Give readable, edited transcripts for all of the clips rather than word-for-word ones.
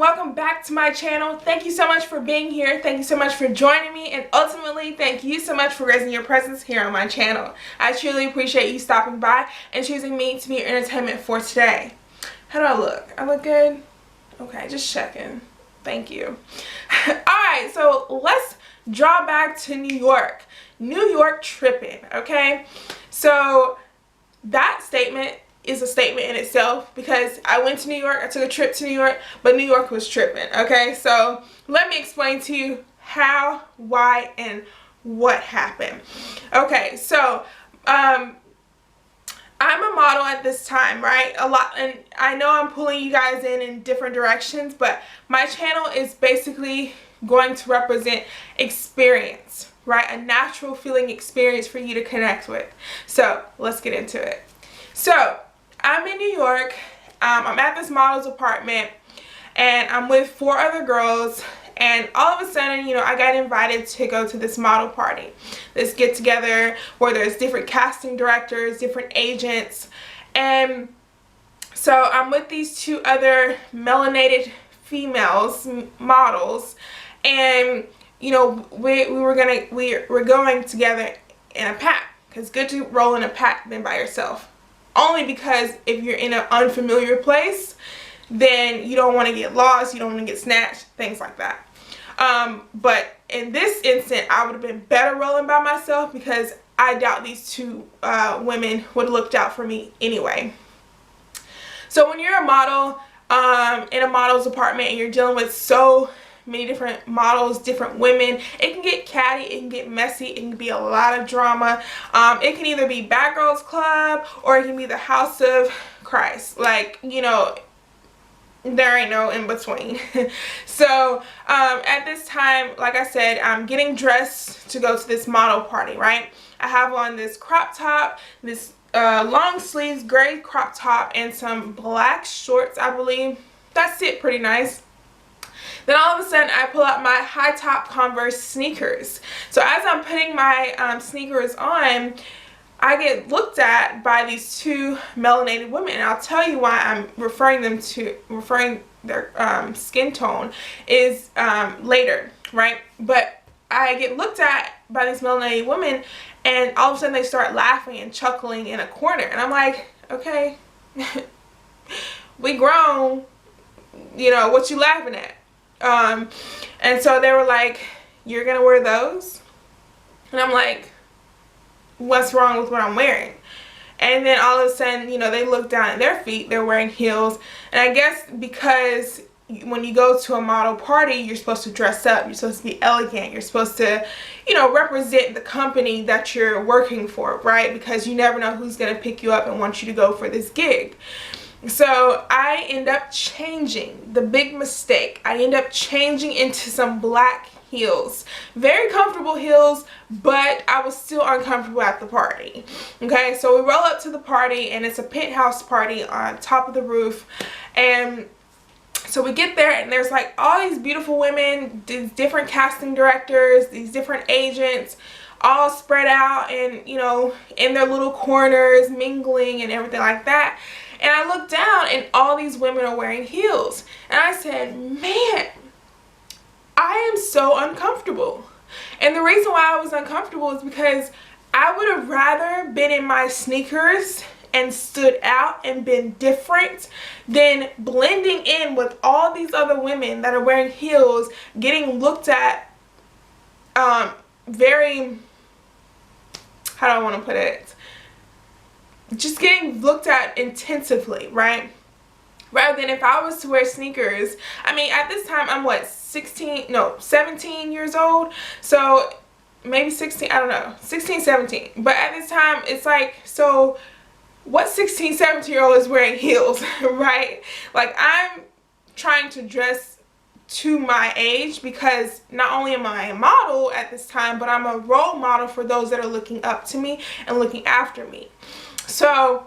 welcome back to my channel. Thank you so much for being here. Thank you so much for joining me, and ultimately thank you so much for raising your presence here on my channel. I truly appreciate you stopping by and choosing me to be your entertainment for today. How do I look? I look good? Okay, just checking. Thank you. Alright, so let's draw back to New York. New York tripping, okay? So that statement is a statement in itself, because I went to New York, I took a trip to New York, but New York was tripping, okay? So let me explain to you how, why, and what happened. Okay, so I'm a model at this time, right? And I know I'm pulling you guys in different directions, but my channel is basically going to represent experience, right? A natural feeling experience for you to connect with. So let's get into it. So I'm in New York. I'm at this model's apartment, and I'm with 4 other girls, and all of a sudden, you know, I got invited to go to this model party, this get together where there's different casting directors, different agents. And so I'm with these 2 other melanated females, models, and you know, we're going together in a pack, because good to roll in a pack than by yourself. Only because if you're in an unfamiliar place, then you don't want to get lost, you don't want to get snatched, things like that. But in this instant, I would have been better rolling by myself, because I doubt these 2 women would have looked out for me anyway. So when you're a model in a model's apartment and you're dealing with so many different models, different women, it can get catty, it can get messy, it can be a lot of drama. It can either be Bad Girls Club or it can be the House of Christ. Like, you know, there ain't no in between. So at this time, like I said, I'm getting dressed to go to this model party, right? I have on this crop top, this long sleeves gray crop top, and some black shorts, I believe. That's it, pretty nice. Then all of a sudden I pull out my high top Converse sneakers. So as I'm putting my sneakers on, I get looked at by these 2 melanated women, and I'll tell you why I'm referring their skin tone is later, right? But I get looked at by these melanated women, and all of a sudden they start laughing and chuckling in a corner, and I'm like, okay, we grown, you know, what you laughing at? And so they were like, you're gonna wear those? And I'm like, what's wrong with what I'm wearing? And then all of a sudden, you know, they look down at their feet, they're wearing heels. And I guess because when you go to a model party, you're supposed to dress up, you're supposed to be elegant, you're supposed to, you know, represent the company that you're working for, right? Because you never know who's gonna pick you up and want you to go for this gig. So I end up changing, the big mistake, I end up changing into some black heels. Very comfortable heels, but I was still uncomfortable at the party. Okay, so we roll up to the party, and it's a penthouse party on top of the roof. And so we get there, and there's like all these beautiful women, these different casting directors, these different agents, all spread out and, you know, in their little corners, mingling and everything like that. And I looked down, and all these women are wearing heels. And I said, man, I am so uncomfortable. And the reason why I was uncomfortable is because I would have rather been in my sneakers and stood out and been different than blending in with all these other women that are wearing heels, getting looked at very, how do I want to put it? Just getting looked at intensively, right? Rather than if I was to wear sneakers. I mean, at this time, I'm what, 17 years old? So maybe 16, I don't know, 16, 17. But at this time, it's like, so what 16, 17-year-old is wearing heels, right? Like, I'm trying to dress to my age, because not only am I a model at this time, but I'm a role model for those that are looking up to me and looking after me. So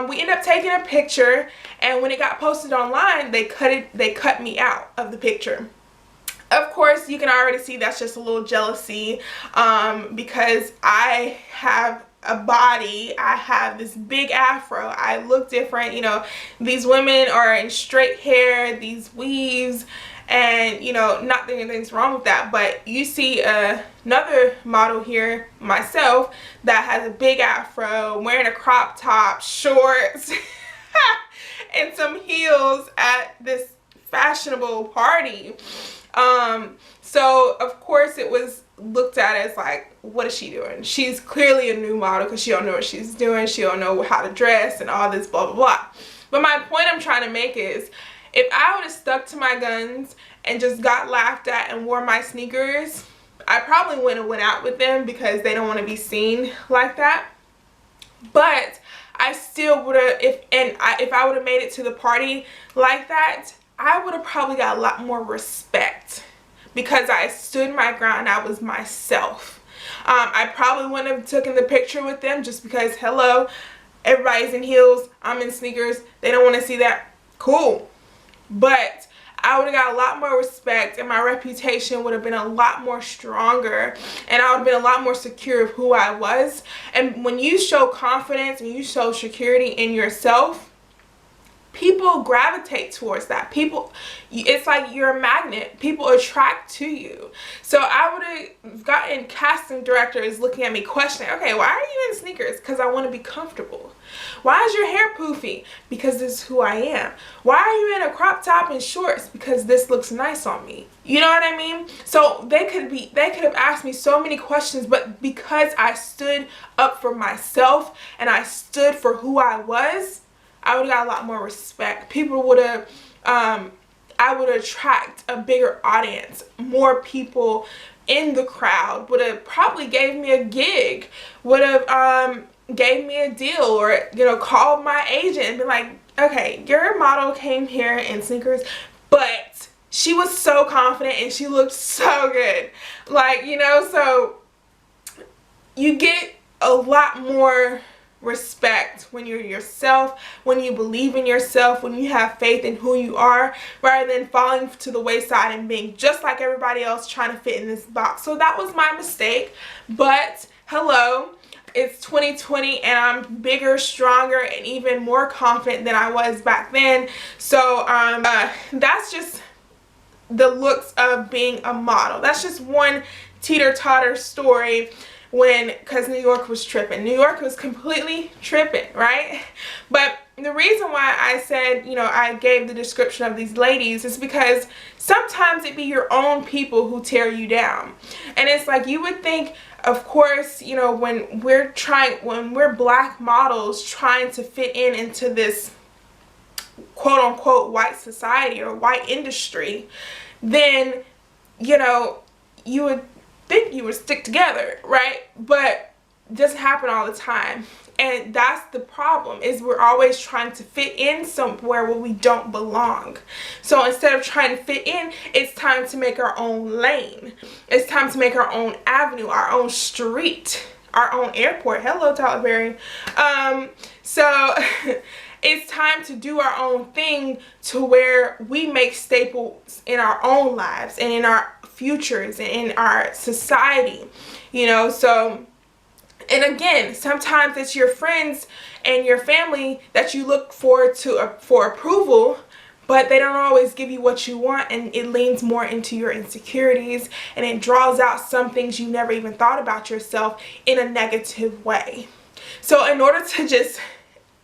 we end up taking a picture, and when it got posted online, they cut me out of the picture. Of course, you can already see that's just a little jealousy, because I have a body, I have this big afro, I look different. You know, these women are in straight hair, these weaves, and you know, not that anything's wrong with that, but you see another model here, myself, that has a big afro, wearing a crop top, shorts, and some heels at this fashionable party. So of course it was looked at as like, what is she doing? She's clearly a new model because she don't know what she's doing. She don't know how to dress and all this blah blah blah. But my point I'm trying to make is, if I would have stuck to my guns and just got laughed at and wore my sneakers, I probably wouldn't have went out with them because they don't want to be seen like that. But I still would have, if I would have made it to the party like that, I would have probably got a lot more respect because I stood my ground. I was myself. I probably wouldn't have taken the picture with them just because, hello, everybody's in heels, I'm in sneakers, they don't want to see that. Cool. But I would have got a lot more respect, and my reputation would have been a lot more stronger, and I would have been a lot more secure of who I was. And when you show confidence and you show security in yourself, people gravitate towards that. People, it's like you're a magnet. People attract to you. So I would have gotten casting directors looking at me questioning, okay, why are you in sneakers? Because I want to be comfortable. Why is your hair poofy? Because this is who I am. Why are you in a crop top and shorts? Because this looks nice on me. You know what I mean? So they could have asked me so many questions, but because I stood up for myself and I stood for who I was, I would have got a lot more respect. People would have, I would attract a bigger audience. More people in the crowd would have probably gave me a gig, would have gave me a deal, or, you know, called my agent and been like, okay, your model came here in sneakers, but she was so confident and she looked so good. Like, you know, so you get a lot more respect when you're yourself, when you believe in yourself, when you have faith in who you are, rather than falling to the wayside and being just like everybody else trying to fit in this box. So that was my mistake, but hello, it's 2020 and I'm bigger, stronger, and even more confident than I was back then. So that's just the looks of being a model. That's just one teeter-totter story. Because New York was tripping. New York was completely tripping, right? But the reason why I said, you know, I gave the description of these ladies is because sometimes it be your own people who tear you down. And it's like, you would think, of course, you know, when we're black models trying to fit into this quote-unquote white society or white industry, then, you know, you would think you would stick together, right? But it doesn't happen all the time, and that's the problem, is we're always trying to fit in somewhere where we don't belong. So instead of trying to fit in, it's time to make our own lane. It's time to make our own avenue, our own street, our own airport. Hello, Tyler Perry. So it's time to do our own thing, to where we make staples in our own lives and in our futures and in our society, you know. So, and again, sometimes it's your friends and your family that you look forward to for approval, but they don't always give you what you want, and it leans more into your insecurities, and it draws out some things you never even thought about yourself in a negative way. So in order to just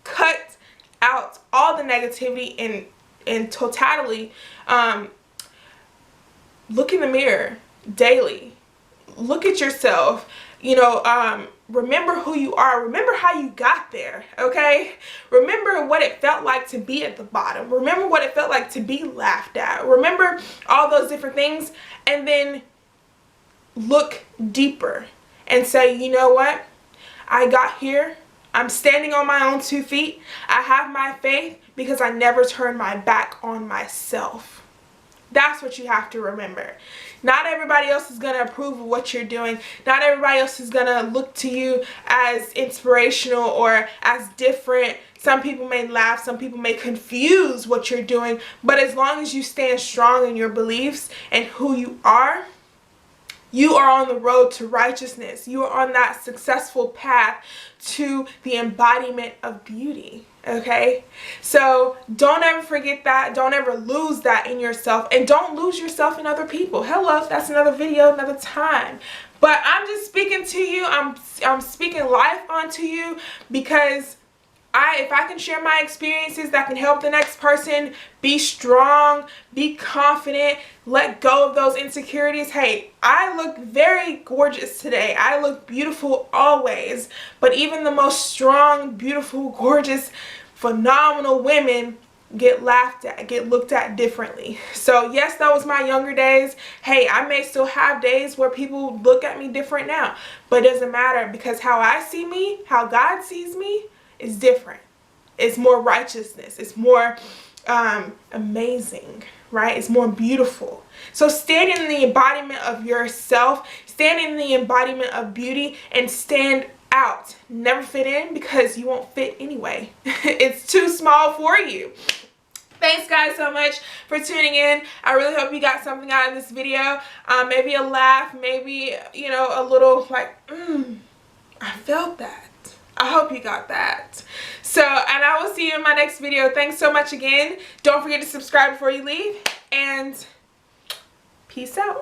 cut out all the negativity in totality, look in the mirror daily. Look at yourself. You know, remember who you are. Remember how you got there, okay? Remember what it felt like to be at the bottom. Remember what it felt like to be laughed at. Remember all those different things, and then look deeper and say, you know what? I got here. I'm standing on my own 2 feet. I have my faith because I never turned my back on myself. That's what you have to remember. Not everybody else is going to approve of what you're doing. Not everybody else is going to look to you as inspirational or as different. Some people may laugh. Some people may confuse what you're doing. But as long as you stand strong in your beliefs and who you are, You are on the road to righteousness. You are on that successful path to the embodiment of beauty. Okay, so don't ever forget that. Don't ever lose that in yourself, and don't lose yourself in other people. Hello, that's another video, another time. But I'm just speaking to you. I'm speaking life onto you, because if I can share my experiences that can help the next person be strong, be confident, let go of those insecurities. Hey, I look very gorgeous today. I look beautiful always. But even the most strong, beautiful, gorgeous, phenomenal women get laughed at, get looked at differently. So yes, that was my younger days. Hey, I may still have days where people look at me different now. But it doesn't matter, because how I see me, how God sees me, is different. It's more righteousness. It's more amazing, right? It's more beautiful. So stand in the embodiment of yourself, stand in the embodiment of beauty, and stand out. Never fit in, because you won't fit anyway. It's too small for you. Thanks guys so much for tuning in. I really hope you got something out of this video. Maybe a laugh, maybe, you know, a little like, I felt that. I hope you got that. So, and I will see you in my next video. Thanks so much again. Don't forget to subscribe before you leave, and peace out.